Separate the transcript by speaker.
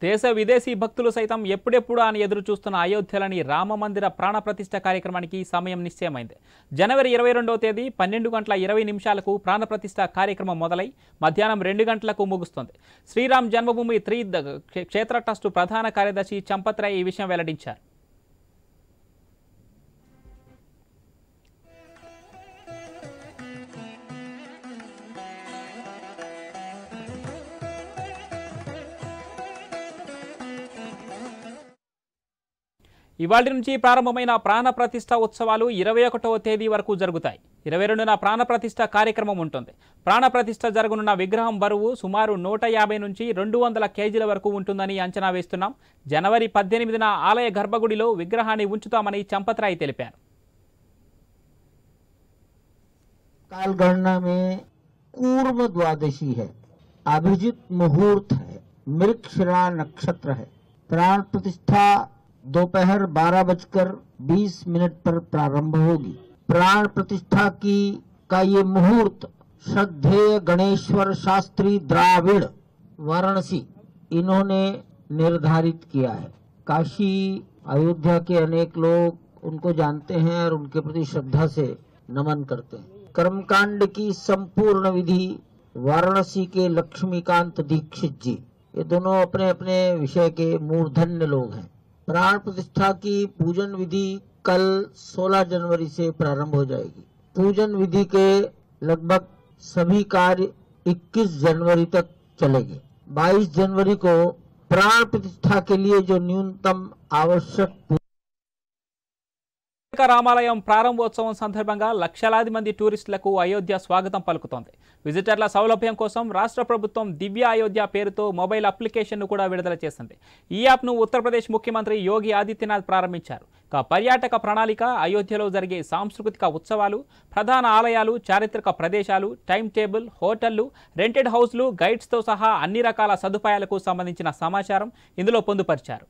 Speaker 1: దేశ విదేశీ భక్తులు సైతం ఎప్పుడెప్పుడు అని ఎదురు చూస్తున్న అయోధ్యలోని రామమందిర ప్రాణప్రతిష్ఠ కార్యక్రమానికి సమయం నిశ్చయమైంది. జనవరి 22వ తేదీ 12:20 ప్రాణప్రతిష్ఠ కార్యక్రమం మొదలై మధ్యాహ్నం 2 గంటలకు ముగుస్తుంది. శ్రీరామ్ జన్మభూమి క్షేత్ర ట్రస్ట్ ప్రధాన కార్యదర్శి చంపత్ రాయ్ ఈ విషయం వెల్లడించారు. ఇవాళ నుంచి ప్రారంభమైన ప్రాణప్రతిష్ఠ ఉత్సవాలు 21వ తేదీ వరకు జరుగుతాయి. 22న ప్రాణప్రతిష్ఠ కార్యక్రమం ఉంటుంది. ప్రాణప్రతిష్ఠ జరగనున్న విగ్రహం బరువు సుమారు 150 నుంచి 200 కేజీల వరకు ఉంటుందని అంచనా వేస్తున్నాం. జనవరి 18న ఆలయ గర్భగుడిలో విగ్రహాన్ని ఉంచుతామని చంపత్ రాయ్ తెలిపారు.
Speaker 2: कालगणना में पूर्व द्वादशी है, अभिजित मुहूर्त है, मृगशिरा नक्षत्र है। प्राण प्रतिष्ठा दोपहर 12:20 पर प्रारंभ होगी। प्राण प्रतिष्ठा का ये मुहूर्त श्रद्धेय गणेश्वर शास्त्री द्राविड़ वाराणसी इन्होंने निर्धारित किया है। काशी अयोध्या के अनेक लोग उनको जानते हैं और उनके प्रति श्रद्धा से नमन करते हैं। कर्मकांड की संपूर्ण विधि वाराणसी के लक्ष्मीकांत दीक्षित जी, ये दोनों अपने अपने विषय के मूर्धन्य लोग हैं। प्राण प्रतिष्ठा की पूजन विधि कल 16 जनवरी से प्रारंभ हो जाएगी। पूजन विधि के लगभग सभी कार्य 21 जनवरी तक चलेंगे। 22 जनवरी को प्राण प्रतिष्ठा के लिए जो न्यूनतम आवश्यक
Speaker 1: రామాలయం ప్రారంభోత్సవం సందర్భంగా లక్షలాది మంది టూరిస్టులకు అయోధ్య స్వాగతం పలుకుతోంది. విజిటర్ల సౌలభ్యం కోసం రాష్ట్ర ప్రభుత్వం దివ్య అయోధ్య పేరుతో మొబైల్ అప్లికేషన్ను కూడా విడుదల చేసింది. ఈ యాప్ను ఉత్తరప్రదేశ్ ముఖ్యమంత్రి యోగి ఆదిత్యనాథ్ ప్రారంభించారు. పర్యాటక ప్రణాళిక, అయోధ్యలో జరిగే సాంస్కృతిక ఉత్సవాలు, ప్రధాన ఆలయాలు, చారిత్రక ప్రదేశాలు, టైం టేబుల్, హోటళ్లు, రెంటెడ్ హౌస్లు, గైడ్స్తో సహా అన్ని రకాల సదుపాయాలకు సంబంధించిన సమాచారం ఇందులో పొందుపరిచారు.